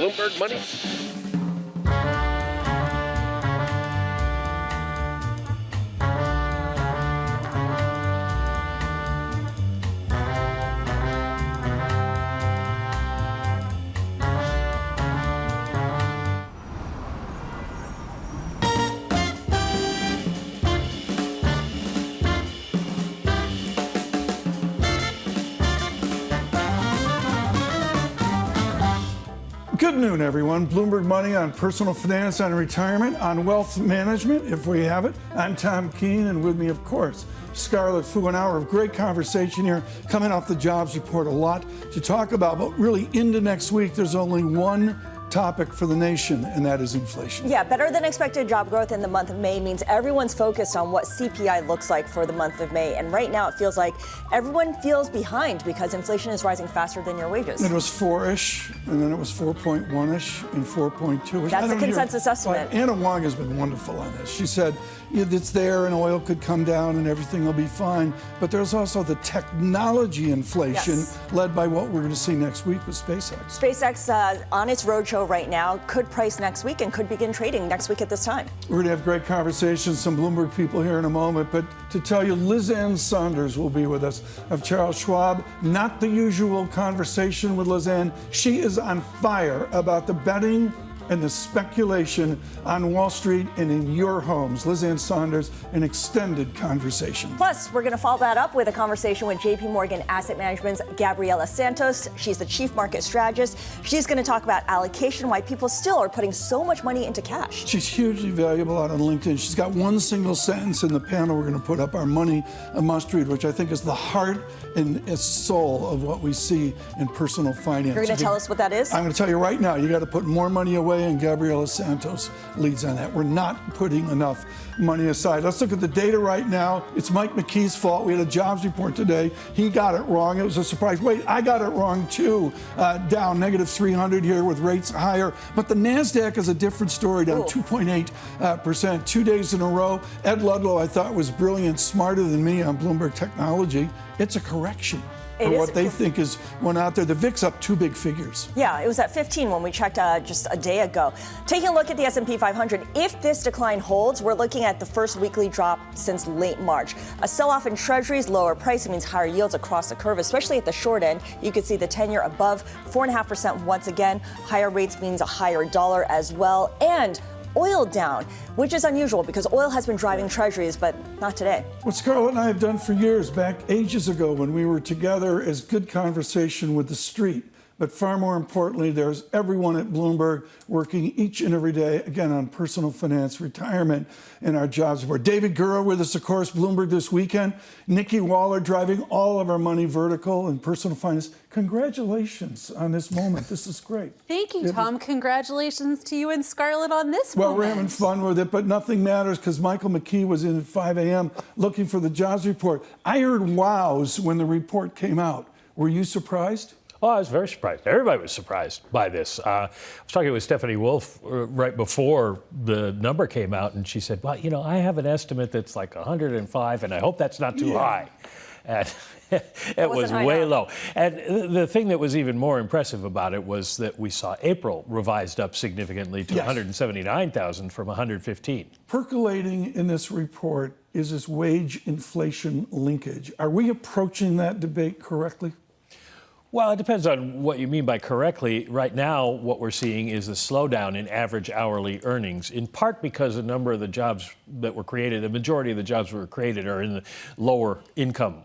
Bloomberg Money. Good noon, everyone. Bloomberg Money on personal finance, on retirement, on wealth management, if we have it. I'm Tom Keene, and with me, of course, Scarlet for an hour of great conversation here, coming off the jobs report. A lot to talk about, but really into next week, there's only one topic for the nation, and that is inflation. Yeah, better than expected job growth in the month of May means everyone's focused on what CPI looks like for the month of May. And right now it feels like everyone feels behind because inflation is rising faster than your wages. It was 4-ish, and then it was 4.1-ish, and 4.2-ish. That's the consensus estimate. Anna Wong has been wonderful on this. She said it's there and oil could come down and everything will be fine. But there's also the technology inflation led by what we're going to see next week with SpaceX. SpaceX on its roadshow right now could price next week and could begin trading next week at this time. We're going to have great conversations, some Bloomberg people here in a moment. But to tell you, Sonders will be with us of Charles Schwab. Not the usual conversation with Lisanne. She is on fire about the betting and the speculation on Wall Street and in your homes. Sonders, an extended conversation. Plus, we're going to follow that up with a conversation with JPMorgan Asset Management's Gabriela Santos. She's the chief market strategist. She's going to talk about allocation, why people still are putting so much money into cash. She's hugely valuable out on LinkedIn. She's got one single sentence in the panel we're going to put up, our money a must read, which I think is the heart and soul of what we see in personal finance. You're going to tell us what that is? I'm going to tell you right now. You got to put more money away, and Gabriela Santos leads on that. We're not putting enough money aside. Let's look at the data right now. It's Mike McKee's fault. We had a jobs report today. He got it wrong. It was a surprise. Wait, I got it wrong too. Down negative 300 here with rates higher. But the NASDAQ is a different story, down 2.8%. 2 days in a row. Ed Ludlow, I thought, was brilliant, smarter than me on Bloomberg Technology. It's a correction. For what they think is one out there. The VIX up 2 big figures. Yeah, it was at 15 when we checked just a day ago. Taking a look at the S&P 500, if this decline holds, we're looking at the first weekly drop since late March. A sell-off in treasuries, lower price, means higher yields across the curve, especially at the short end. You can see the 10-year above 4.5% once again. Higher rates means a higher dollar as well. And oil down, which is unusual because oil has been driving treasuries, but not today. What Scarlet and I have done for years, back ages ago when we were together, is good conversation with the street. But far more importantly, there's everyone at Bloomberg working each and every day, again, on personal finance, retirement, and our jobs report. David Gura with us, of course, Bloomberg this weekend. Nikki Waller driving all of our money vertical and personal finance. Congratulations on this moment. This is great. Thank you, Tom. Congratulations to you and Scarlet on this moment. Well, we're having fun with it, but nothing matters because Michael McKee was in at 5 a.m. looking for the jobs report. I heard wows when the report came out. Were you surprised? Oh, I was very surprised. Everybody was surprised by this. I was talking with Stephanie Wolf right before the number came out, and she said, well, you know, I have an estimate that's like 105, and I hope that's not too high. And it was way low. And the thing that was even more impressive about it was that we saw April revised up significantly to 179,000 from 115. Percolating in this report is this wage inflation linkage. Are we approaching that debate correctly? Well, it depends on what you mean by correctly. Right now, what we're seeing is a slowdown in average hourly earnings, in part because a number of the jobs that were created, the majority of the jobs that were created are in the lower income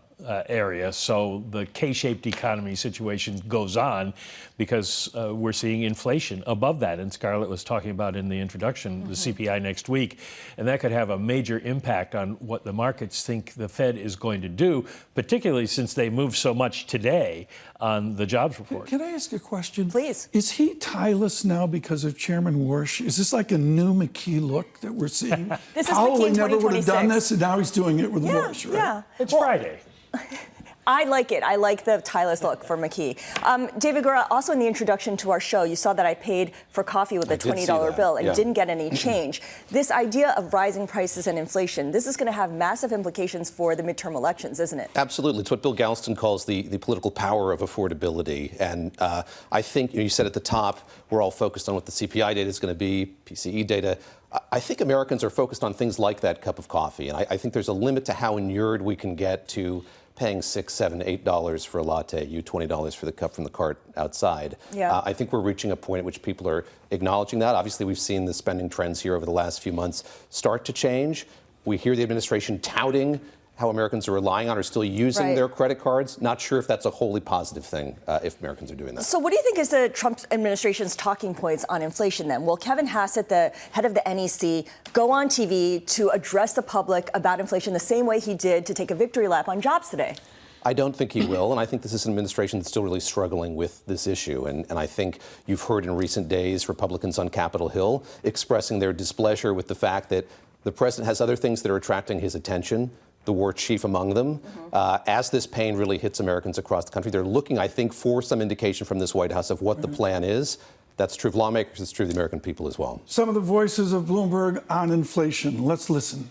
area. So the K-shaped economy situation goes on because we're seeing inflation above that. And Scarlett was talking about in the introduction, the CPI next week. And that could have a major impact on what the markets think the Fed is going to do, particularly since they moved so much today on the jobs report. Can I ask a question? Please. Is he tieless now because of Chairman Warsh? Is this like a new McKee look that we're seeing? This is Powell McKee never would have 2026. done this, and now he's doing it with Warsh, right? Yeah. It's Friday. I like it. I like the tireless look for McKee. David Gura, also in the introduction to our show, you saw that I paid for coffee with a $20 bill and didn't get any change. This idea of rising prices and inflation, this is going to have massive implications for the midterm elections, isn't it? Absolutely. It's what Bill Galston calls the political power of affordability. And I think, you said at the top, we're all focused on what the CPI data is going to be, PCE data. I think Americans are focused on things like that cup of coffee. And I think there's a limit to how inured we can get to paying $6, $7, $8 for a latte, you $20 for the cup from the cart outside. Yeah. I think we're reaching a point at which people are acknowledging that. Obviously, we've seen the spending trends here over the last few months start to change. We hear the administration touting how Americans are relying on or still using their credit cards. Not sure if that's a wholly positive thing if Americans are doing that. So what do you think is the Trump administration's talking points on inflation then? Will Kevin Hassett, the head of the NEC, go on TV to address the public about inflation the same way he did to take a victory lap on jobs today? I don't think he will, and I think this is an administration that's still really struggling with this issue. And I think you've heard in recent days Republicans on Capitol Hill expressing their displeasure with the fact that the president has other things that are attracting his attention, the war chief among them. As this pain really hits Americans across the country, they're looking, I think, for some indication from this White House of what the plan is. That's true of lawmakers, it's true of the American people as well. Some of the voices of Bloomberg on inflation. Let's listen.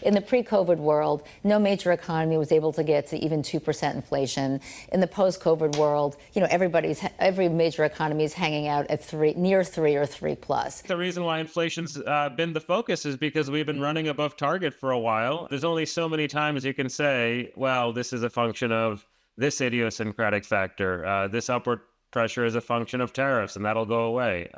In the pre-COVID world, no major economy was able to get to even 2% inflation. In the post-COVID world, every major economy is hanging out at near 3 or 3+. The reason why inflation's been the focus is because we've been running above target for a while. There's only so many times you can say, well, this is a function of this idiosyncratic factor. This upward pressure is a function of tariffs, and that'll go away.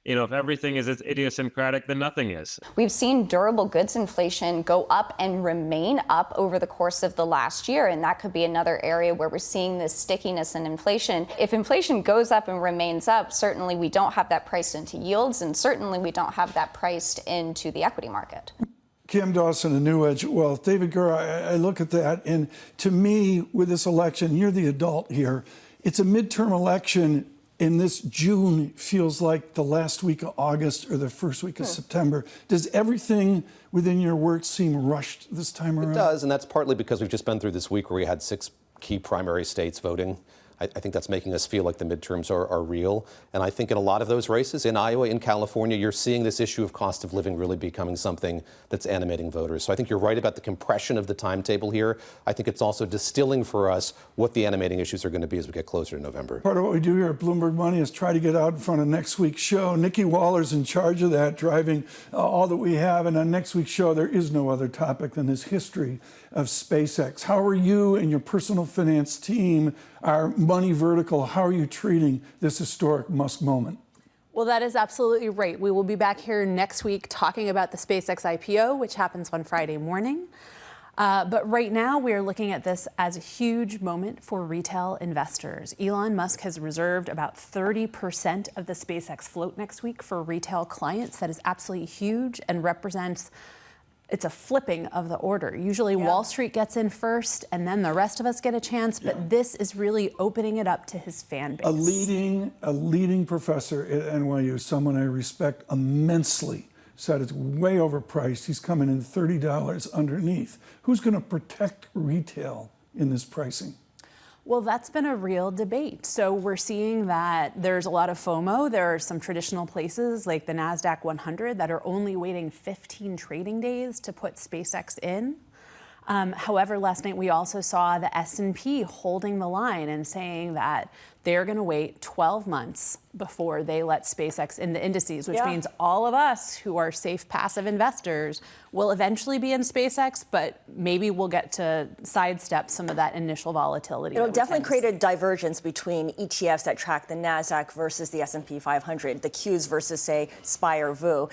If everything is idiosyncratic, then nothing is. We've seen durable goods inflation go up and remain up over the course of the last year, and that could be another area where we're seeing this stickiness in inflation. If inflation goes up and remains up, certainly we don't have that priced into yields, and certainly we don't have that priced into the equity market. Kim Dawson and New Edge Wealth. David Gura, I look at that, and to me, with this election, you're the adult here. It's a midterm election. In this June feels like the last week of August or the first week of September. Does everything within your work seem rushed this time around? It does, and that's partly because we've just been through this week where we had 6 key primary states voting. I think that's making us feel like the midterms are real. And I think in a lot of those races, in Iowa, in California, you're seeing this issue of cost of living really becoming something that's animating voters. So I think you're right about the compression of the timetable here. I think it's also distilling for us what the animating issues are going to be as we get closer to November. Part of what we do here at Bloomberg Money is try to get out in front of next week's show. Nikki Waller's in charge of that, driving all that we have. And on next week's show, there is no other topic than this history of SpaceX. How are you and your personal finance team, our money vertical, how are you treating this historic Musk moment? Well, that is absolutely right. We will be back here next week talking about the SpaceX IPO, which happens on Friday morning. But right now, we are looking at this as a huge moment for retail investors. Elon Musk has reserved about 30% of the SpaceX float next week for retail clients. That is absolutely huge and represents it's a flipping of the order. Usually Wall Street gets in first and then the rest of us get a chance, but this is really opening it up to his fan base. A leading professor at NYU, someone I respect immensely, said it's way overpriced. He's coming in $30 underneath. Who's going to protect retail in this pricing? Well, that's been a real debate. So we're seeing that there's a lot of FOMO. There are some traditional places like the NASDAQ 100 that are only waiting 15 trading days to put SpaceX in. However, last night we also saw the S&P holding the line and saying that they're going to wait 12 months before they let SpaceX in the indices, which means all of us who are safe passive investors will eventually be in SpaceX, but maybe we'll get to sidestep some of that initial volatility. It'll definitely create a divergence between ETFs that track the NASDAQ versus the S&P 500, the Qs versus, say, SPY or VU.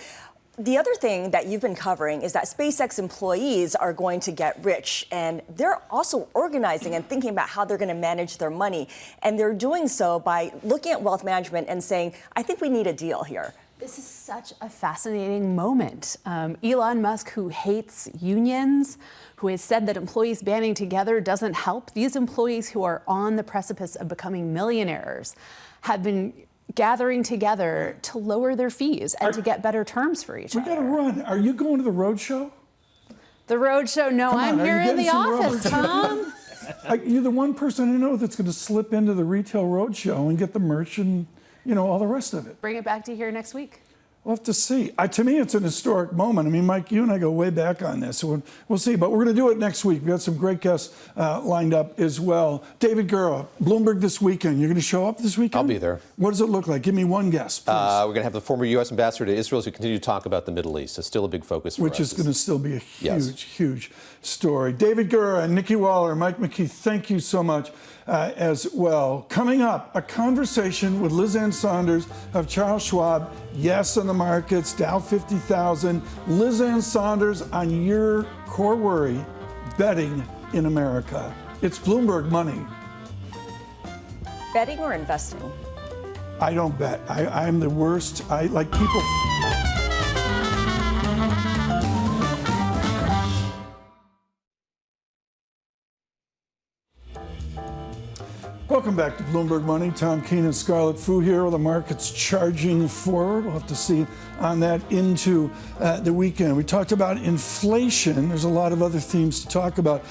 The other thing that you've been covering is that SpaceX employees are going to get rich, and they're also organizing and thinking about how they're going to manage their money. And they're doing so by looking at wealth management and saying, I think we need a deal here. This is such a fascinating moment. Elon Musk, who hates unions, who has said that employees banding together doesn't help. These employees who are on the precipice of becoming millionaires have been gathering together to lower their fees and to get better terms for each other. We got to run. Are you going to the road show? The roadshow. No, Come on, I'm are you here in getting the some office, Tom. You're the one person I know that's going to slip into the retail roadshow and get the merch and, all the rest of it. Bring it back to here next week. We'll have to see. To me, it's an historic moment. I mean, Mike, you and I go way back on this, so we'll see. But we're going to do it next week. We've got some great guests lined up as well. David Gura, Bloomberg this weekend. You're going to show up this weekend? I'll be there. What does it look like? Give me one guess, please. We're going to have the former U.S. ambassador to Israel as we continue to talk about the Middle East. It's still a big focus for us. Which is going to still be a huge, Yes. huge story. David Gura and Nikki Waller, Mike McKee, thank you so much as well. Coming up, a conversation with Liz Ann Sonders of Charles Schwab. Yes, on the markets, Dow 50,000. Liz Ann Sonders on your core worry, betting in America. It's Bloomberg Money. Betting or investing? I don't bet. I'm the worst. I like people. Welcome back to Bloomberg Money. Tom Keene and Scarlet Fu here. The market's charging forward. We'll have to see on that into the weekend. We talked about inflation. There's a lot of other themes to talk about.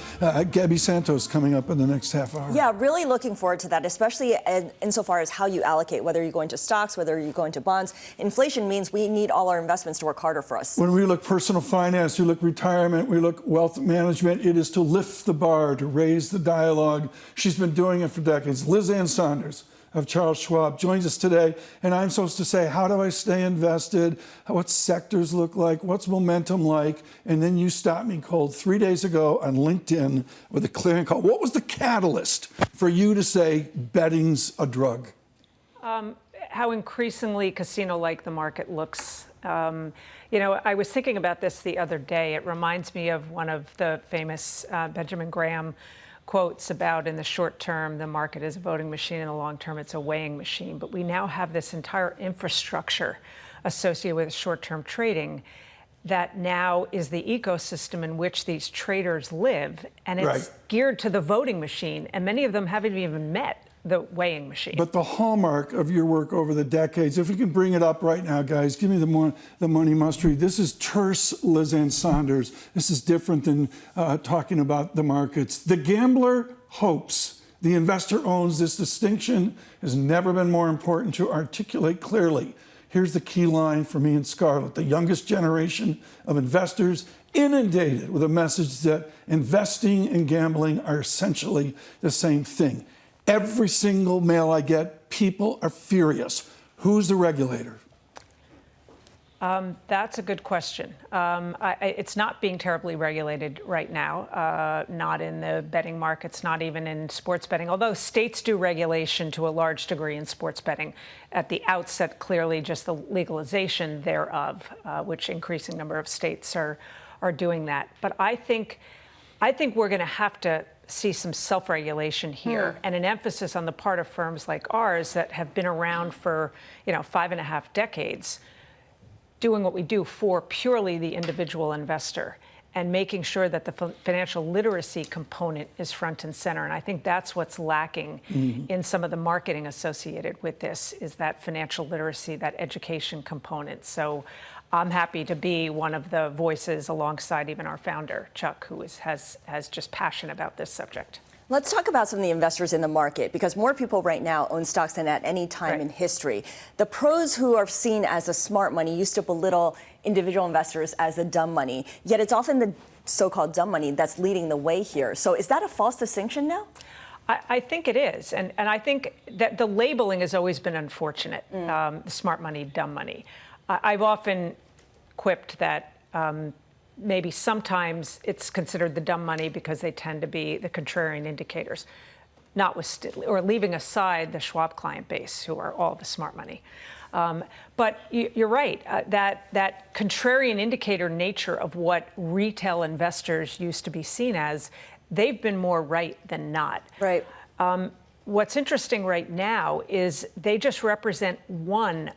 Gabby Santos coming up in the next half hour. Yeah, really looking forward to that, especially insofar as how you allocate, whether you're going to stocks, whether you're going to bonds. Inflation means we need all our investments to work harder for us. When we look personal finance, we look retirement, we look wealth management, it is to lift the bar, to raise the dialogue. She's been doing it for decades. Liz Ann Sonders of Charles Schwab joins us today, and I'm supposed to say, how do I stay invested? What sectors look like? What's momentum like? And then you stopped me cold 3 days ago on LinkedIn with a clearing call. What was the catalyst for you to say betting's a drug? How increasingly casino-like the market looks. I was thinking about this the other day. It reminds me of one of the famous Benjamin Graham quotes about, in the short term, the market is a voting machine, in the long term, it's a weighing machine. But we now have this entire infrastructure associated with short-term trading that now is the ecosystem in which these traders live, and it's geared to the voting machine, and many of them haven't even met the weighing machine. But the hallmark of your work over the decades, if we can bring it up right now, guys, give me the money must-read. This is terse Liz Ann Sonders. This is different than talking about the markets. The gambler hopes. The investor owns. This distinction has never been more important to articulate clearly. Here's the key line for me and Scarlet. The youngest generation of investors inundated with a message that investing and gambling are essentially the same thing. Every single mail I get, people are furious. Who's the regulator? That's a good question. It's not being terribly regulated right now, not in the betting markets, not even in sports betting, although states do regulation to a large degree in sports betting. At the outset, clearly just the legalization thereof, which increasing number of states are doing that. But I think we're going to have to see some self-regulation here and an emphasis on the part of firms like ours that have been around for 5.5 decades, doing what we do for purely the individual investor and making sure that the financial literacy component is front and center. And I think that's what's lacking in some of the marketing associated with this, is that financial literacy, that education component. So I'm happy to be one of the voices alongside even our founder, Chuck, who has just passion about this subject. Let's talk about some of the investors in the market, because more people right now own stocks than at any time in history. The pros who are seen as the smart money used to belittle individual investors as the dumb money, yet it's often the so-called dumb money that's leading the way here. So is that a false distinction now? I think it is. And I think that the labeling has always been unfortunate, the smart money, dumb money. I've often quipped that maybe sometimes it's considered the dumb money because they tend to be the contrarian indicators, or leaving aside the Schwab client base, who are all the smart money. But you're right, that contrarian indicator nature of what retail investors used to be seen as, they've been more right than not. Right. What's interesting right now is they just represent one.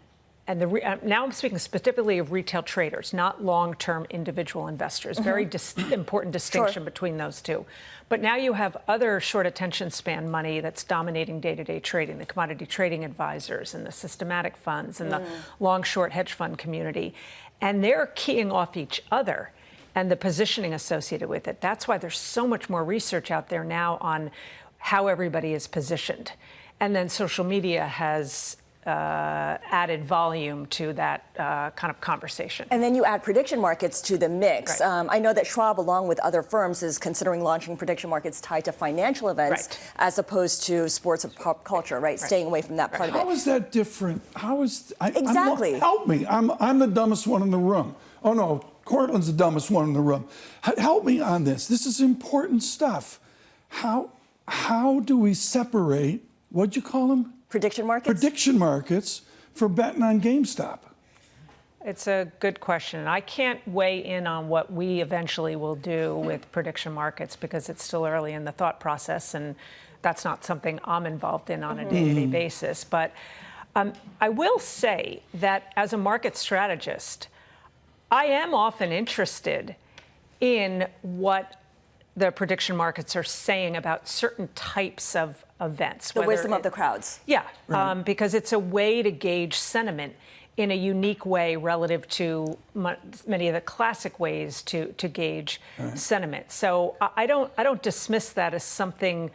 And now I'm speaking specifically of retail traders, not long-term individual investors. Very important distinction between those two. But now you have other short attention span money that's dominating day-to-day trading, the commodity trading advisors and the systematic funds and the long-short hedge fund community. And they're keying off each other. and the positioning associated with it. That's why there's so much more research out there now on how everybody is positioned. And then social media has added volume to that kind of conversation. And then you add prediction markets to the mix. Right. I know that Schwab, along with other firms, is considering launching prediction markets tied to financial events as opposed to sports and pop culture, right? Staying away from that part of it. How is that different? How is Exactly. help me? I'm the dumbest one in the room. Oh no, Cortland's the dumbest one in the room. Help me on this. This is important stuff. How do we separate? What'd you call them? Prediction markets? Prediction markets for betting on GameStop. It's a good question. I can't weigh in on what we eventually will do with prediction markets because it's still early in the thought process, and that's not something I'm involved in on a day-to-day basis. But I will say that as a market strategist, I am often interested in what the prediction markets are saying about certain types of events. The wisdom of the crowds. Yeah, because it's a way to gauge sentiment in a unique way relative to many of the classic ways to gauge sentiment. So I don't dismiss that as something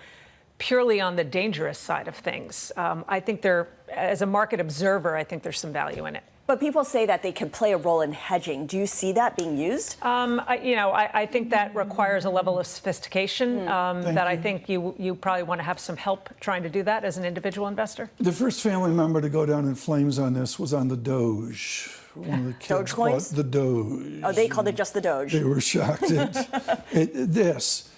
purely on the dangerous side of things. I think as a market observer, I think there's some value in it. But people say that they can play a role in hedging. Do you see that being used? I think that requires a level of sophistication that I think you probably want to have some help trying to do that as an individual investor. The first family member to go down in flames on this was on the Doge. One of the kids bought the Doge. Oh, they called it just the Doge. They were shocked at this.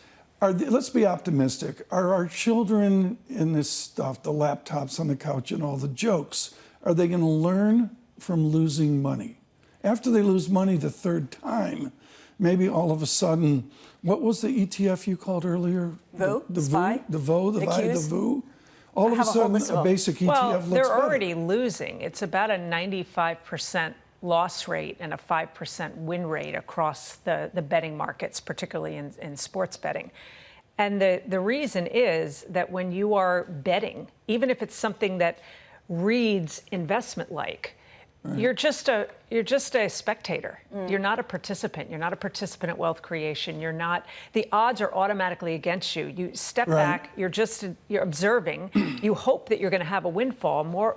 Let's be optimistic. Are our children in this stuff, the laptops on the couch and all the jokes, are they going to learn from losing money? After they lose money the third time, maybe all of a sudden, what was the ETF you called earlier? VOO? The SPY? VOO? The VOO? The VOO? The VOO? All of a whole sudden, a basic ETF well, looks they're better. already losing. It's about a 95% loss rate and a 5% win rate across the betting markets, particularly in sports betting. And the reason is that when you are betting, even if it's something that reads investment-like, you're just a spectator. You're not a participant. You're not a participant at wealth creation. You're not. The odds are automatically against you. You step back. You're observing. You hope that you're going to have a windfall.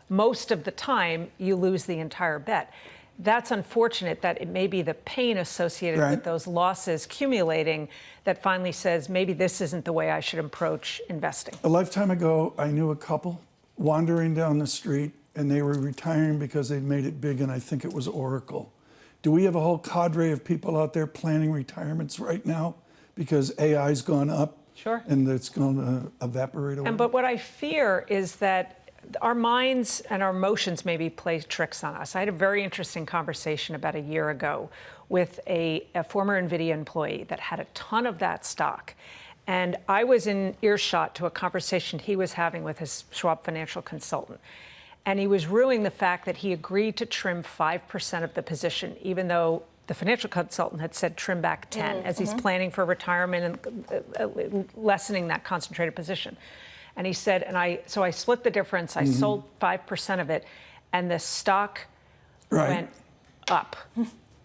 Most of the time, you lose the entire bet. That's unfortunate that it may be the pain associated with those losses accumulating that finally says maybe this isn't the way I should approach investing. A lifetime ago, I knew a couple wandering down the street, and they were retiring because they'd made it big, and I think it was Oracle. Do we have a whole cadre of people out there planning retirements right now because AI's gone up? Sure. And it's going to evaporate away? But what I fear is that our minds and our emotions maybe play tricks on us. I had a very interesting conversation about a year ago with a former NVIDIA employee that had a ton of that stock. And I was in earshot to a conversation he was having with his Schwab financial consultant. And he was ruining the fact that he agreed to trim 5% of the position, even though the financial consultant had said trim back 10 as he's planning for retirement and lessening that concentrated position. And he said, so I split the difference. I sold 5% of it, and the stock went up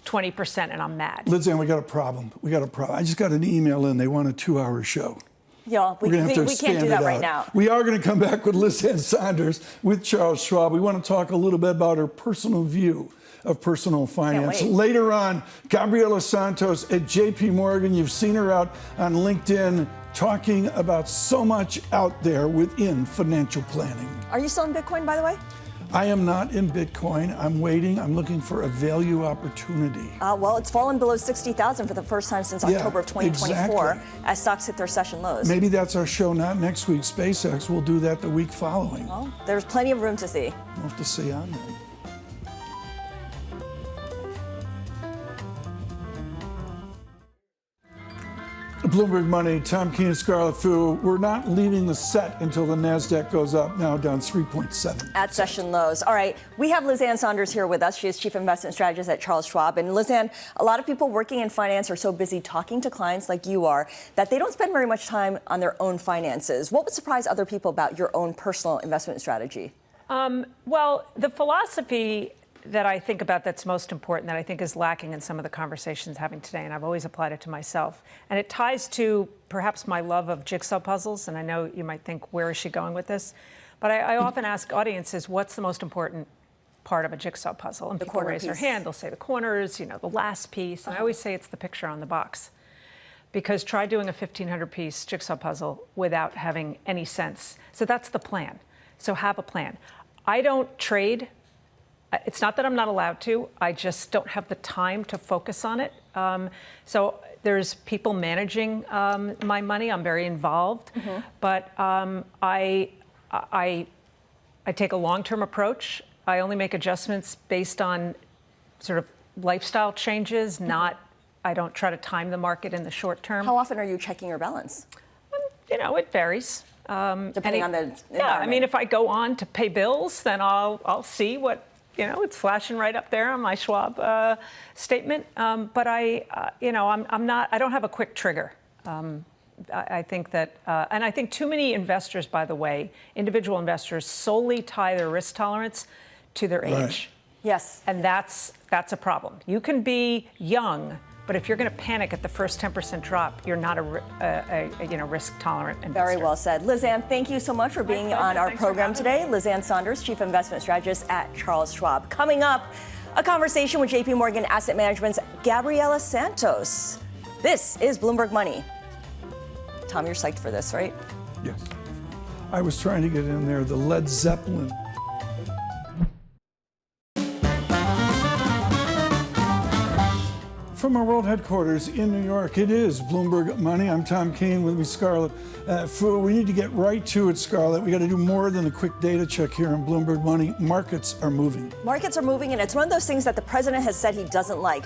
20%, and I'm mad. Liz Ann, we got a problem. I just got an email in. They want a 2-hour show. Yeah, we can't do that right now. We are going to come back with Liz Ann Sonders with Charles Schwab. We want to talk a little bit about her personal view of personal finance. Later on, Gabriela Santos at JPMorgan. You've seen her out on LinkedIn talking about so much out there within financial planning. Are you still in Bitcoin, by the way? I am not in Bitcoin. I'm waiting. I'm looking for a value opportunity. Well, it's fallen below 60,000 for the first time since October of 2024 as stocks hit their session lows. Maybe that's our show, not next week. SpaceX will do that the week following. Well, there's plenty of room to see. We'll have to see on that. Bloomberg Money, Tom Keene, Scarlet. We're not leaving the set until the NASDAQ goes up, now down 3.7. At session lows. All right, we have Liz Ann Sonders here with us. She is Chief Investment Strategist at Charles Schwab. And Liz Ann, a lot of people working in finance are so busy talking to clients like you are that they don't spend very much time on their own finances. What would surprise other people about your own personal investment strategy? Well, the philosophy that I think about that's most important, that I think is lacking in some of the conversations having today, and I've always applied it to myself. And it ties to perhaps my love of jigsaw puzzles, and I know you might think, where is she going with this? But I often ask audiences, what's the most important part of a jigsaw puzzle? And people raise their hand, they'll say the corners, the last piece. And I always say it's the picture on the box. Because try doing a 1,500-piece jigsaw puzzle without having any sense. So that's the plan. So have a plan. I don't trade. It's not that I'm not allowed to. I just don't have the time to focus on it. So there's people managing my money. I'm very involved. But I take a long-term approach. I only make adjustments based on sort of lifestyle changes, I don't try to time the market in the short term. How often are you checking your balance? It varies. Depending on the environment. Yeah, I mean, if I go on to pay bills, then I'll see what, it's flashing right up there on my Schwab statement. But I don't have a quick trigger. I think that, and I think too many investors, by the way, individual investors, solely tie their risk tolerance to their age. Yes. And that's a problem. You can be young, but if you're going to panic at the first 10% drop, you're not a risk-tolerant investor. Very well said. Lizanne, thank you so much for being on our program today. Lizanne Sonders, Chief Investment Strategist at Charles Schwab. Coming up, a conversation with JPMorgan Asset Management's Gabriela Santos. This is Bloomberg Money. Tom, you're psyched for this, right? Yes. I was trying to get in there, the Led Zeppelin. From our world headquarters in New York, it is Bloomberg Money. I'm Tom Keene, with me Scarlet. We need to get right to it, Scarlet. We got to do more than a quick data check here on Bloomberg Money. Markets are moving. Markets are moving, and it's one of those things that the president has said he doesn't like.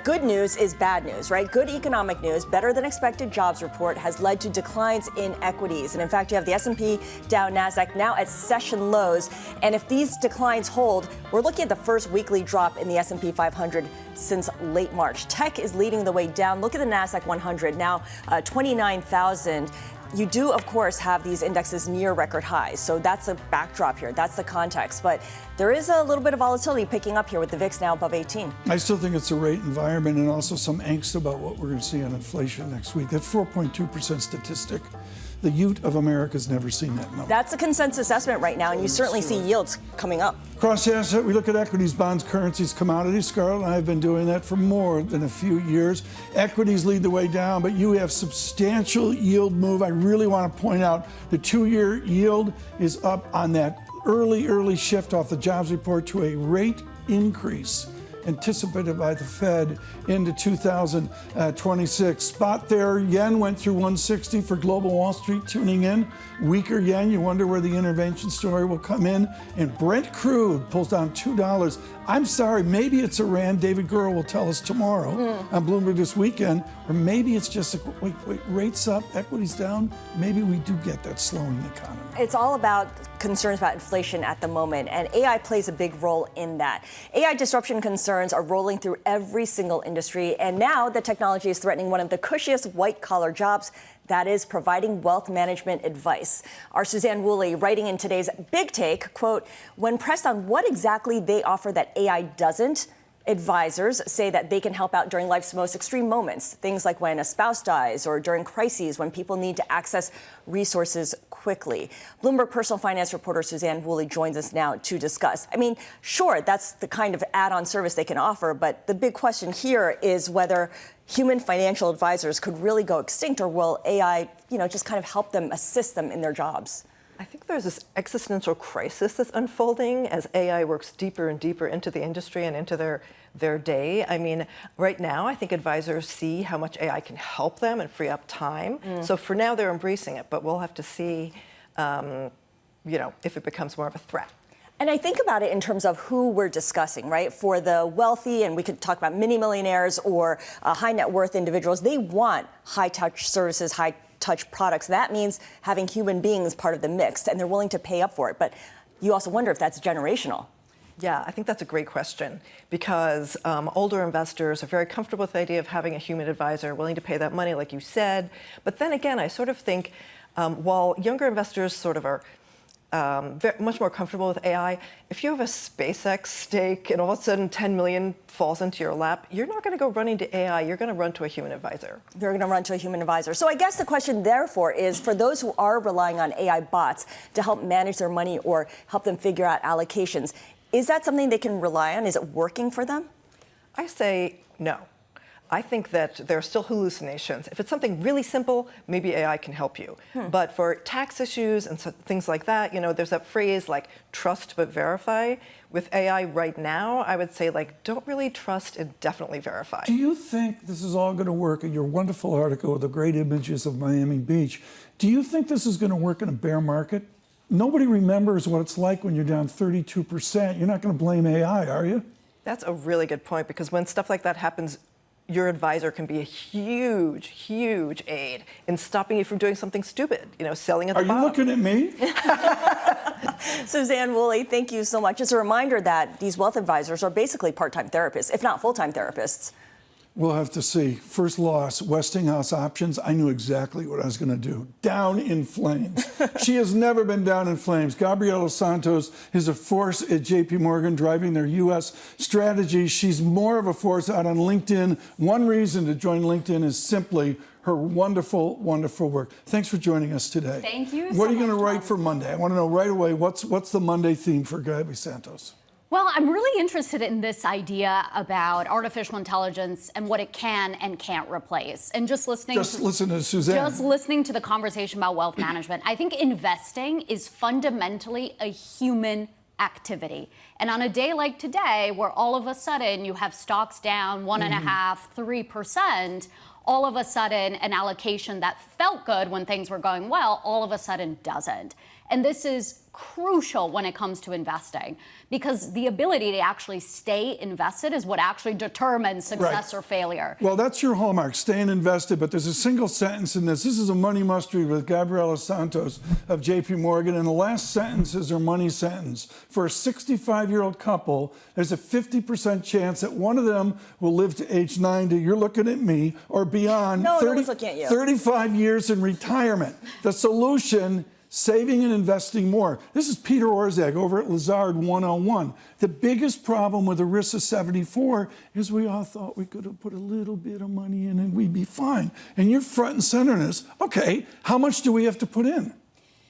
Good news is bad news, right? Good economic news, better than expected jobs report has led to declines in equities. And in fact, you have the S&P, Dow, NASDAQ now at session lows. And if these declines hold, we're looking at the first weekly drop in the S&P 500 since late March. Tech is leading the way down. Look at the NASDAQ 100, now 29,000. You do, of course, have these indexes near record highs. So that's the backdrop here. That's the context. But there is a little bit of volatility picking up here with the VIX now above 18. I still think it's a rate environment and also some angst about what we're going to see on inflation next week. That 4.2% statistic, the Ute of America's never seen that number. That's a consensus estimate right now, and you certainly see yields coming up. Cross asset, we look at equities, bonds, currencies, commodities. Scarlet and I have been doing that for more than a few years. Equities lead the way down, but you have substantial yield move. I really want to point out the 2-year yield is up on that early shift off the jobs report to a rate increase anticipated by the Fed into 2026. Spot there, yen went through 160 for Global Wall Street tuning in. Weaker yen, you wonder where the intervention story will come in. And Brent crude pulls down $2. I'm sorry, maybe it's Iran. David Gurr will tell us tomorrow on Bloomberg This Weekend. Or maybe it's just, wait, rates up, equities down. Maybe we do get that slowing economy. It's all about concerns about inflation at the moment, and AI plays a big role in that. AI disruption concerns are rolling through every single industry, and now the technology is threatening one of the cushiest white-collar jobs, that is providing wealth management advice. Our Suzanne Woolley writing in today's Big Take, quote, when pressed on what exactly they offer that AI doesn't, advisors say that they can help out during life's most extreme moments, things like when a spouse dies or during crises when people need to access resources quickly. Bloomberg personal finance reporter Suzanne Woolley joins us now to discuss. I mean, sure, that's the kind of add-on service they can offer, but the big question here is whether human financial advisors could really go extinct, or will AI, just kind of help them, assist them in their jobs? I think there's this existential crisis that's unfolding as AI works deeper and deeper into the industry and into their day. I mean, right now, I think advisors see how much AI can help them and free up time. So for now, they're embracing it, but we'll have to see, if it becomes more of a threat. And I think about it in terms of who we're discussing, right? For the wealthy, and we could talk about mini millionaires or high net worth individuals, they want high touch services, high touch products. That means having human beings part of the mix, and they're willing to pay up for it. But you also wonder if that's generational. Yeah, I think that's a great question, because older investors are very comfortable with the idea of having a human advisor willing to pay that money, like you said. But then again, I sort of think while younger investors sort of are much more comfortable with AI. If you have a SpaceX stake and all of a sudden 10 million falls into your lap, you're not going to go running to AI. You're going to run to a human advisor. You're going to run to a human advisor. So I guess the question, therefore, is for those who are relying on AI bots to help manage their money or help them figure out allocations, is that something they can rely on? Is it working for them? I say no. I think that there are still hallucinations. If it's something really simple, maybe AI can help you. But for tax issues and things like that, there's that phrase like trust but verify. With AI right now, I would say don't really trust and definitely verify. Do you think this is all going to work in your wonderful article with the great images of Miami Beach? Do you think this is going to work in a bear market? Nobody remembers what it's like when you're down 32%. You're not going to blame AI, are you? That's a really good point, because when stuff like that happens, your advisor can be a huge, huge aid in stopping you from doing something stupid, selling at the bottom. Are you looking at me? Suzanne Woolley, thank you so much. Just a reminder that these wealth advisors are basically part-time therapists, if not full-time therapists. We'll have to see. First loss, Westinghouse Options. I knew exactly what I was going to do. Down in flames. She has never been down in flames. Gabriela Santos is a force at JPMorgan driving their U.S. strategy. She's more of a force out on LinkedIn. One reason to join LinkedIn is simply her wonderful, wonderful work. Thanks for joining us today. Thank you. What are you going to write for Monday? I want to know right away, what's the Monday theme for Gabby Santos? Well, I'm really interested in this idea about artificial intelligence and what it can and can't replace. And listen to Suzanne. Just listening to the conversation about wealth management, I think investing is fundamentally a human activity. And on a day like today, where all of a sudden you have stocks down 1.5%, 3%, all of a sudden an allocation that felt good when things were going well, all of a sudden doesn't. And this is crucial when it comes to investing, because the ability to actually stay invested is what actually determines success or failure. Well, that's your hallmark, staying invested, but there's a single sentence in this. This is a money must-read with Gabriela Santos of JPMorgan, and the last sentence is her money sentence. For a 65-year-old couple, there's a 50% chance that one of them will live to age 90, you're looking at me, or beyond, no one's looking at you. 35 years in retirement. The solution, saving and investing more. This is Peter Orszag over at Lazard 101. The biggest problem with ERISA 74 is we all thought we could have put a little bit of money in and we'd be fine. And you're front and center in this. Okay, how much do we have to put in?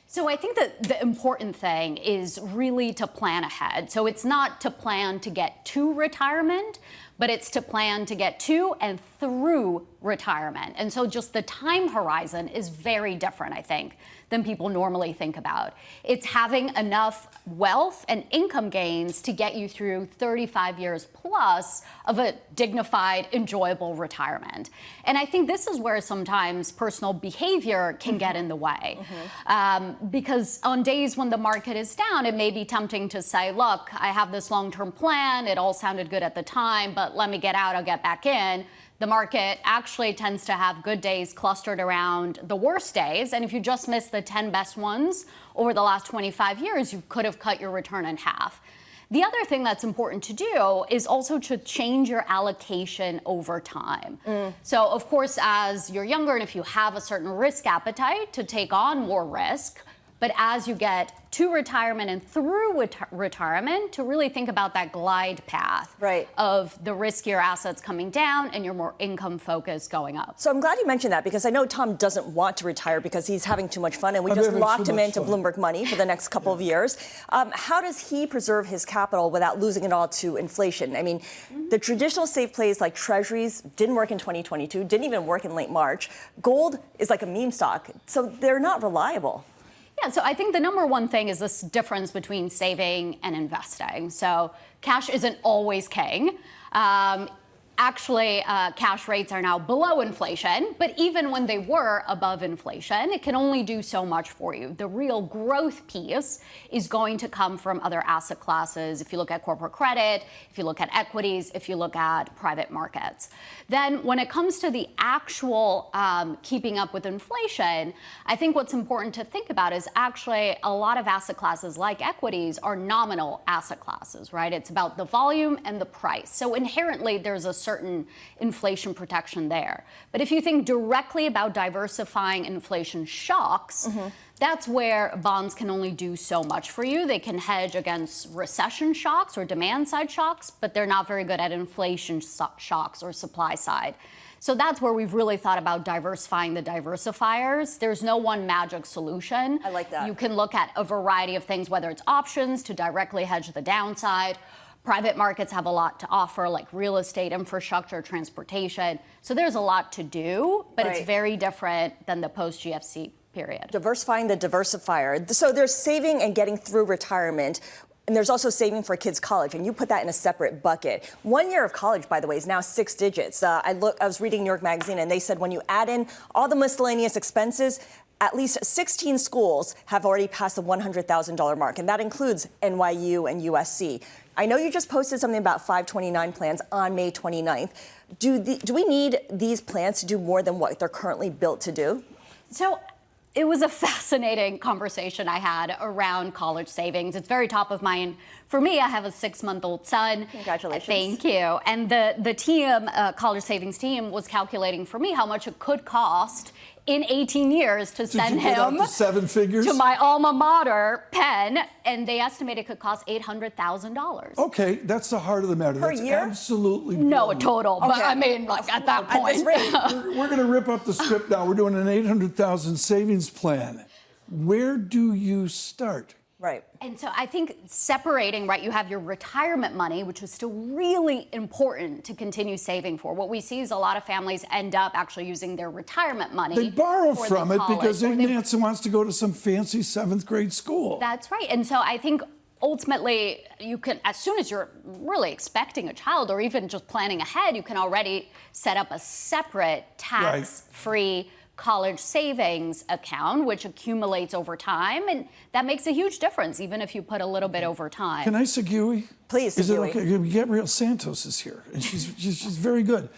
So I think that the important thing is really to plan ahead. So it's not to plan to get to retirement, but it's to plan to get to and through retirement. And so just the time horizon is very different, I think, than people normally think about. It's having enough wealth and income gains to get you through 35 years plus of a dignified, enjoyable retirement. And I think this is where sometimes personal behavior can get in the way. Because on days when the market is down, it may be tempting to say, look, I have this long-term plan, it all sounded good at the time, but let me get out, I'll get back in. The market actually tends to have good days clustered around the worst days. And if you just miss the 10 best ones over the last 25 years, you could have cut your return in half. The other thing that's important to do is also to change your allocation over time. So, of course, as you're younger and if you have a certain risk appetite to take on more risk, but as you get to retirement and through retirement, to really think about that glide path of the riskier assets coming down and your more income focus going up. So I'm glad you mentioned that, because I know Tom doesn't want to retire because he's having too much fun, and we just locked him into Bloomberg Money for the next couple of years. How does he preserve his capital without losing it all to inflation? I mean, the traditional safe plays like treasuries didn't work in 2022, didn't even work in late March. Gold is like a meme stock, so they're not reliable. Yeah, so I think the number one thing is this difference between saving and investing. So cash isn't always king. Actually, cash rates are now below inflation, but even when they were above inflation, it can only do so much for you. The real growth piece is going to come from other asset classes. If you look at corporate credit, if you look at equities, if you look at private markets. Then when it comes to the actual keeping up with inflation, I think what's important to think about is actually a lot of asset classes like equities are nominal asset classes, right? It's about the volume and the price. So inherently, there's a certain inflation protection there. But if you think directly about diversifying inflation shocks, that's where bonds can only do so much for you. They can hedge against recession shocks or demand side shocks, but they're not very good at inflation shocks or supply side. So that's where we've really thought about diversifying the diversifiers. There's no one magic solution. I like that. You can look at a variety of things, whether it's options to directly hedge the downside. Private markets have a lot to offer, like real estate, infrastructure, transportation. So there's a lot to do, but it's very different than the post-GFC period. Diversifying the diversifier. So there's saving and getting through retirement. And there's also saving for kids' college, and you put that in a separate bucket. 1 year of college, by the way, is now 6 digits. I was reading New York Magazine, and they said when you add in all the miscellaneous expenses, at least 16 schools have already passed the $100,000 mark, and that includes NYU and USC. I know you just posted something about 529 plans on May 29th. Do we need these plans to do more than what they're currently built to do? So it was a fascinating conversation I had around college savings. It's very top of mind for me. I have a 6-month-old son. Congratulations. Thank you. And the team, college savings team, was calculating for me how much it could cost in 18 years to send him to 7 figures? to my alma mater, Penn, and they estimate it could cost $800,000. Okay, that's the heart of the matter. Per That's year? absolutely No, brilliant. total, but I mean, like at that point. We're going to rip up the script now. We're doing an 800,000 savings plan. Where do you start? Right. And so I think separating, right, you have your retirement money, which is still really important to continue saving for. What we see is a lot of families end up actually using their retirement money. They borrow for from the it college, because or they- Nancy wants to go to some fancy 7th grade school. That's right. And so I think ultimately you can, as soon as you're really expecting a child or even just planning ahead, you can already set up a separate tax-free college savings account, which accumulates over time, and that makes a huge difference, even if you put a little bit over time. Can I Segui? Please, Is it Segui. okay? Gabriela Santos is here, and she's very good.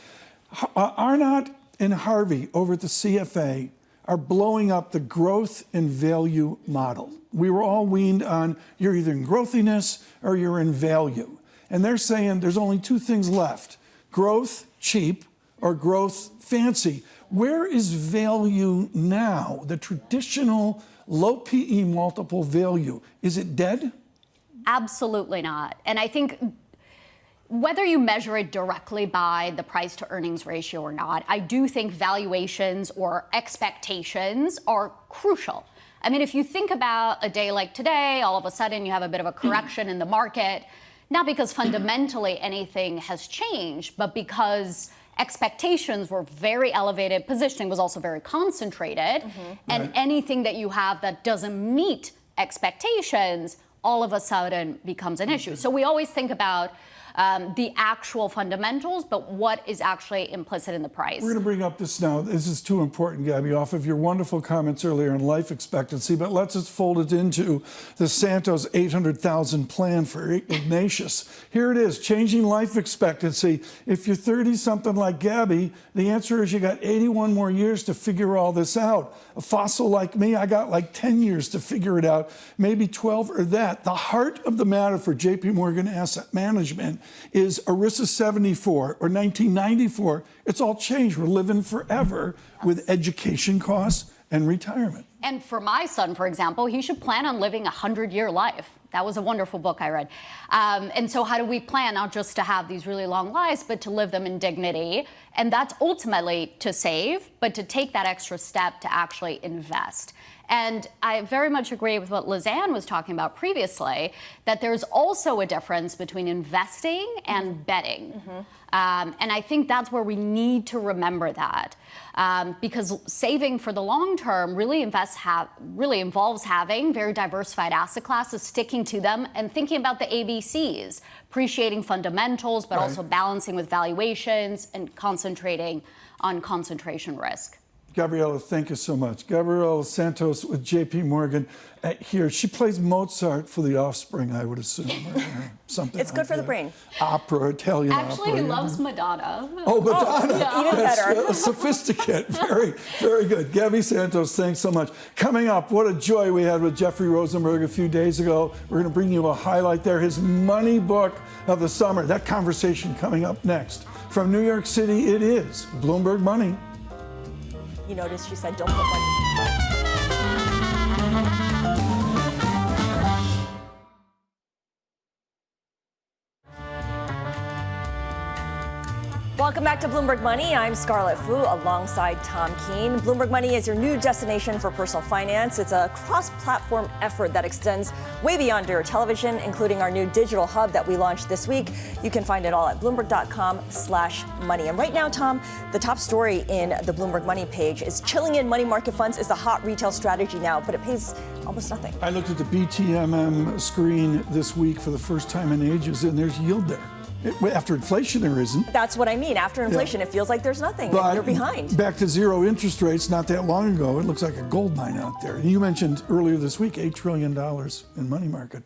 Arnott and Harvey over at the CFA are blowing up the growth and value model. We were all weaned on you're either in growthiness or you're in value. And they're saying there's only 2 things left, growth cheap or growth fancy. Where is value now? The traditional low PE multiple value, is it dead? Absolutely not. And I think whether you measure it directly by the price to earnings ratio or not, I do think valuations or expectations are crucial. I mean, if you think about a day like today, all of a sudden you have a bit of a correction in the market, not because fundamentally anything has changed, but because expectations were very elevated, positioning was also very concentrated, and anything that you have that doesn't meet expectations all of a sudden becomes an issue. So we always think about the actual fundamentals, but what is actually implicit in the price. We're going to bring up this now. This is too important, Gabby, off of your wonderful comments earlier on life expectancy, but let's just fold it into the Santos 800,000 plan for Ignatius. Here it is, changing life expectancy. If you're 30-something like Gabby, the answer is you got 81 more years to figure all this out. A fossil like me, I got like 10 years to figure it out, maybe 12 or that. The heart of the matter for JPMorgan Asset Management is ERISA 74 or 1994. It's all changed. We're living forever with education costs and retirement. And for my son, for example, he should plan on living a 100-year life. That was a wonderful book I read. And so how do we plan not just to have these really long lives, but to live them in dignity? And that's ultimately to save, but to take that extra step to actually invest. And I very much agree with what Lizanne was talking about previously, that there's also a difference between investing and betting. And I think that's where we need to remember that. Because saving for the long term really involves having very diversified asset classes, sticking to them, and thinking about the ABCs, appreciating fundamentals, but also balancing with valuations and concentrating on concentration risk. Gabriela, thank you so much. Gabriela Santos with JPMorgan here. She plays Mozart for the offspring, I would assume. Or something. It's good for the brain. Opera, Italian Actually, opera. he loves Madonna. Oh, Madonna. Yeah. Even better. Sophisticate. Very, very good. Gabby Santos, thanks so much. Coming up, what a joy we had with Jeffrey Rosenberg a few days ago. We're going to bring you a highlight there, his money book of the summer. That conversation coming up next. From New York City, it is Bloomberg Money. You notice she said, don't put money. Welcome back to Bloomberg Money. I'm Scarlet Fu alongside Tom Keene. Bloomberg Money is your new destination for personal finance. It's a cross-platform effort that extends way beyond your television, including our new digital hub that we launched this week. You can find it all at Bloomberg.com/money. And right now, Tom, the top story in the Bloomberg Money page is chilling in money market funds is the hot retail strategy now, but it pays almost nothing. I looked at the BTMM screen this week for the first time in ages, and there's yield there. After inflation, there isn't. That's what I mean. After inflation, It feels like there's nothing. But you're behind. Back to zero interest rates not that long ago, it looks like a gold mine out there. And you mentioned earlier this week, $8 trillion in money market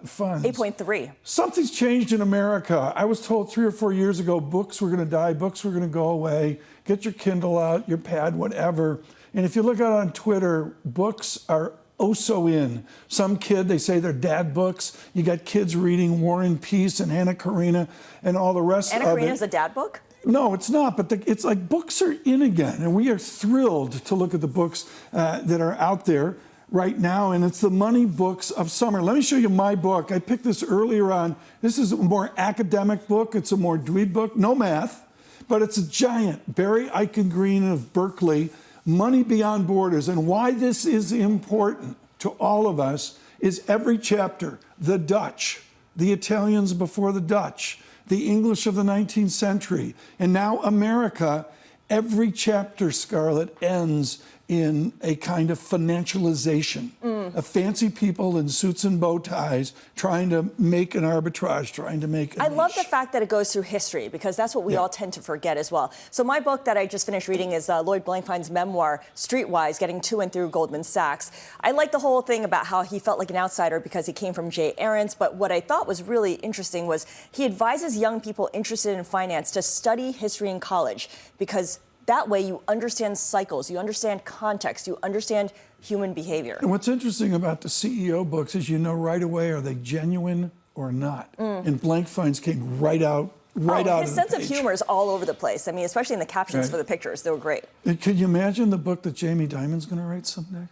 funds. 8.3. Something's changed in America. I was told 3 or 4 years ago, books were going to die, books were going to go away. Get your Kindle out, your pad, whatever. And if you look out on Twitter, books are oh so in. Some kid, they say they're dad books. You got kids reading War and Peace and Anna Karenina and all the rest of it. Anna Karenina's a dad book? No, it's not, but it's like books are in again, and we are thrilled to look at the books that are out there right now, and it's the money books of summer. Let me show you my book. I picked this earlier on. This is a more academic book. It's a more dweeb book, no math, but it's a giant. Barry Eichengreen of Berkeley, Money Beyond Borders. And why this is important to all of us is every chapter, the Dutch, the Italians before the Dutch, the English of the 19th century, and now America, every chapter, Scarlet, ends in a kind of financialization of fancy people in suits and bow ties trying to make an arbitrage, trying to make a I niche. love the fact that it goes through history, because that's what we all tend to forget as well. So my book that I just finished reading is Lloyd Blankfein's memoir, Streetwise, Getting To and Through Goldman Sachs. I like the whole thing about how he felt like an outsider because he came from Jay Ahrens, but what I thought was really interesting was he advises young people interested in finance to study history in college, because that way you understand cycles, you understand context, you understand human behavior. And what's interesting about the CEO books is you know right away, are they genuine or not? And Blankfein's came right out of the page. His sense of humor is all over the place. I mean, especially in the captions for the pictures. They were great. And could you imagine the book that Jamie Dimon's going to write someday?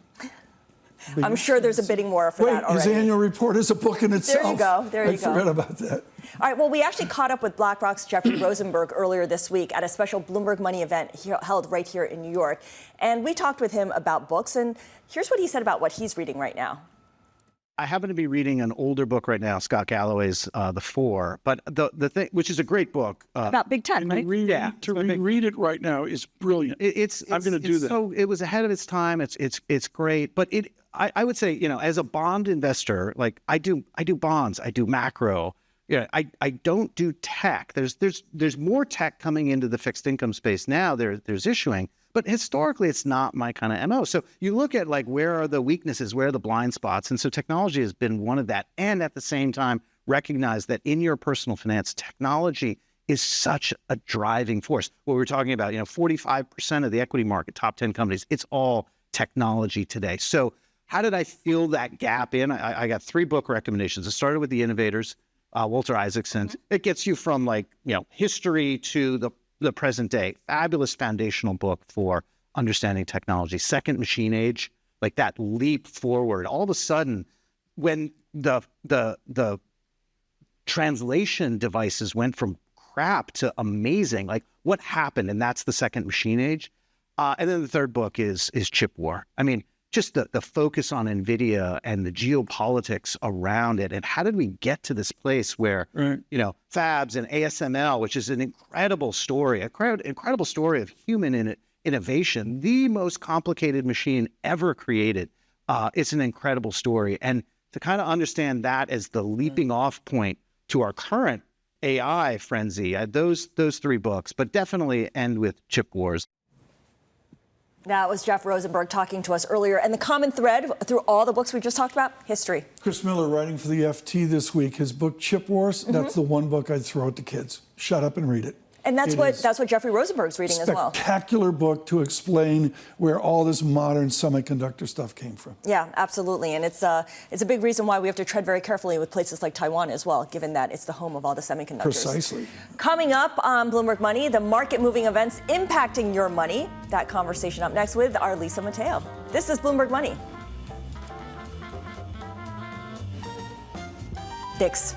I'm sure there's a bidding war for that already. His annual report is a book in itself. There you go. There you go. I forgot about that. All right. Well, we actually caught up with BlackRock's Jeffrey Rosenberg earlier this week at a special Bloomberg Money event held right here in New York. And we talked with him about books. And here's what he said about what he's reading right now. I happen to be reading an older book right now, Scott Galloway's The Four. But the thing, which is a great book. About Big Tech, right? To reread it right now is brilliant. I'm going to do that. So it was ahead of its time. It's great. But I would say, as a bond investor, like I do bonds, I do macro. I don't do tech. There's more tech coming into the fixed income space now. There's issuing, but historically it's not my kind of MO. So you look at like where are the weaknesses, where are the blind spots, and so technology has been one of that. And at the same time, recognize that in your personal finance, technology is such a driving force. What we're talking about, 45% of the equity market, top 10 companies, it's all technology today. So how did I fill that gap in? I got 3 book recommendations. I started with The Innovators. Walter Isaacson. It gets you from history to the present day. Fabulous foundational book for understanding technology. Second, Machine Age, like that leap forward. All of a sudden, when the translation devices went from crap to amazing, like what happened? And that's the second Machine Age. And then the third book is Chip War. I mean, just the focus on NVIDIA and the geopolitics around it. And how did we get to this place where, fabs and ASML, which is an incredible story, incredible story of human innovation, the most complicated machine ever created. It's an incredible story. And to kind of understand that as the leaping off point to our current AI frenzy, those 3 books, but definitely end with Chip Wars. That was Jeff Rosenberg talking to us earlier. And the common thread through all the books we just talked about, history. Chris Miller, writing for the FT this week, his book Chip Wars, that's the one book I'd throw at the kids. Shut up and read it. And that's what Jeffrey Rosenberg's reading as well. Spectacular book to explain where all this modern semiconductor stuff came from. Yeah, absolutely. And it's a big reason why we have to tread very carefully with places like Taiwan as well, given that it's the home of all the semiconductors. Precisely. Coming up on Bloomberg Money, the market-moving events impacting your money. That conversation up next with our Lisa Mateo. This is Bloomberg Money. Nix.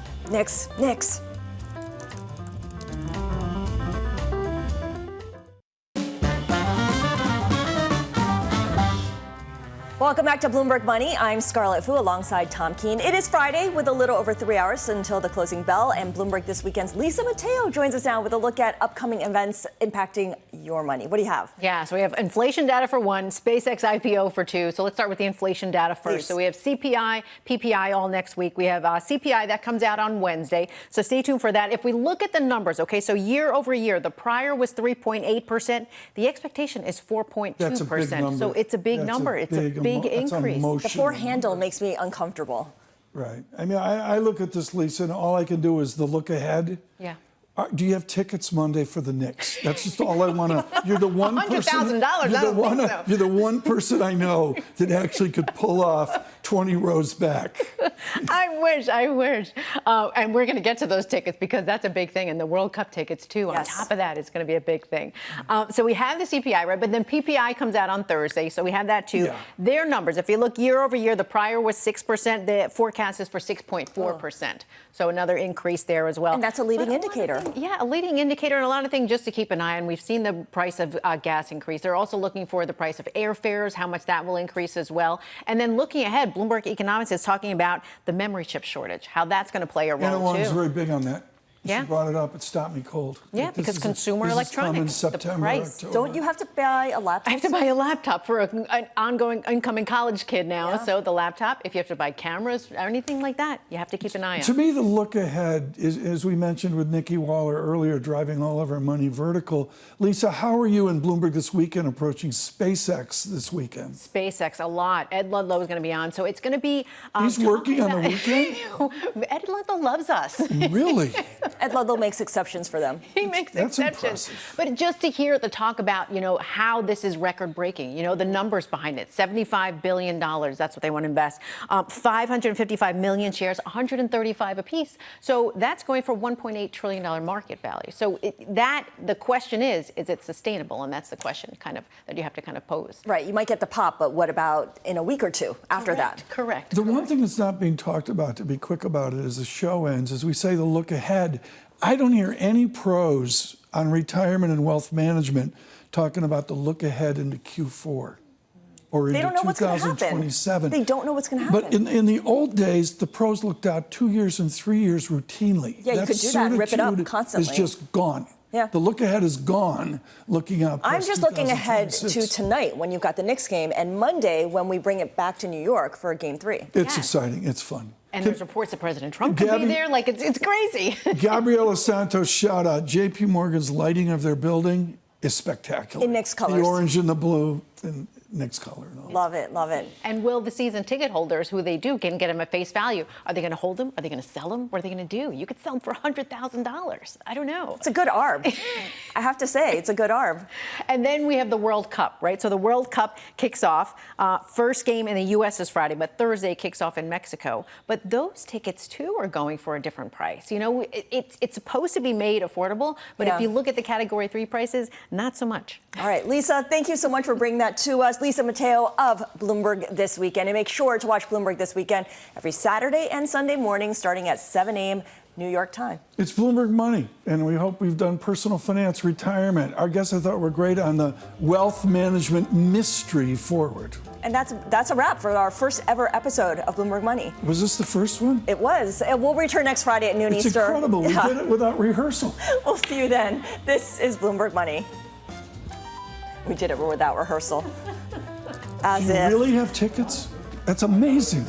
Welcome back to Bloomberg Money. I'm Scarlet Fu alongside Tom Keene. It is Friday with a little over 3 hours until the closing bell, and Bloomberg This Weekend's Lisa Mateo joins us now with a look at upcoming events impacting your money. What do you have? Yeah, so we have inflation data for one, SpaceX IPO for two. So let's start with the inflation data first. Please. So we have CPI, PPI all next week. We have CPI that comes out on Wednesday. So stay tuned for that. If we look at the numbers, okay, so year over year, the prior was 3.8%. The expectation is 4.2%. That's a big number. So it's a big number. It's a big increase. The four handle makes me uncomfortable. Right. I mean, I look at this, Lisa, and all I can do is the look ahead. Yeah. Do you have tickets Monday for the Knicks? That's just all I want to. You're the one person. $100,000. You're the one person I know that actually could pull off 20 rows back. I wish. And we're going to get to those tickets because that's a big thing. And the World Cup tickets, too. Yes. On top of that, it's going to be a big thing. So we have the CPI, right? But then PPI comes out on Thursday. So we have that, too. Yeah. Their numbers, if you look year over year, the prior was 6%. The forecast is for 6.4%. So another increase there as well. And that's a leading indicator. Yeah, a leading indicator and a lot of things just to keep an eye on. We've seen the price of gas increase. They're also looking for the price of airfares, how much that will increase as well. And then looking ahead, Bloomberg Economics is talking about the memory chip shortage, how that's going to play a role, too. Is very big on that. Yeah. She brought it up. It stopped me cold. Yeah, because consumer electronics, September, the price. October. Don't you have to buy a laptop? I have to buy a laptop for an ongoing incoming college kid now. Yeah. So the laptop, if you have to buy cameras or anything like that, you have to keep an eye on. To me, the look ahead is, as we mentioned with Nikki Waller earlier, driving all of our money vertical. Lisa, how are you in Bloomberg This Weekend approaching SpaceX this weekend? SpaceX, a lot. Ed Ludlow is going to be on. So it's going to be... He's working on the weekend? Ed Ludlow loves us. Really? Ed Ludlow makes exceptions for them. He makes That's exceptions. impressive. But just to hear the talk about, how this is record breaking, the numbers behind it, $75 billion, that's what they want to invest. 555 million shares, 135 apiece. So that's going for $1.8 trillion market value. So the question is it sustainable? And that's the question that you have to pose. Right. You might get the pop, but what about in a week or two after that? Correct. The one thing that's not being talked about, to be quick about it, as the show ends, as we say the look ahead, I don't hear any pros on retirement and wealth management talking about the look ahead into Q4 or into 2027. They don't know what's going to happen. But in the old days, the pros looked out 2 years and 3 years routinely. Yeah, you could do that and rip it up constantly. It's just gone. Yeah. The look ahead is gone. Looking out. I'm just looking ahead to tonight when you've got the Knicks game and Monday when we bring it back to New York for Game 3. It's exciting. It's fun. And there's reports that President Trump could be there. It's crazy. Gabriela Santos shout out. JPMorgan's lighting of their building is spectacular. In Knicks colors. The orange and the blue and Knicks color. And all. Love it, love it. And will the season ticket holders, who they do, can get them at face value? Are they going to hold them? Are they going to sell them? What are they going to do? You could sell them for $100,000. I don't know. It's a good arb. I have to say, it's a good arb. And then we have the World Cup, right? So the World Cup kicks off. First game in the U.S. is Friday, but Thursday kicks off in Mexico. But those tickets, too, are going for a different price. It's supposed to be made affordable, but if you look at the Category 3 prices, not so much. All right, Lisa, thank you so much for bringing that to us. Lisa Mateo of Bloomberg This Weekend. And make sure to watch Bloomberg This Weekend every Saturday and Sunday morning starting at 7 a.m. New York time. It's Bloomberg Money, and we hope we've done personal finance, retirement. Our guests I thought were great on the wealth management mystery forward. And that's a wrap for our first ever episode of Bloomberg Money. Was this the first one? It was. We'll return next Friday at noon Eastern. It's incredible. We did it without rehearsal. We'll see you then. This is Bloomberg Money. We did it without rehersal. Do you really have tickets? That's amazing.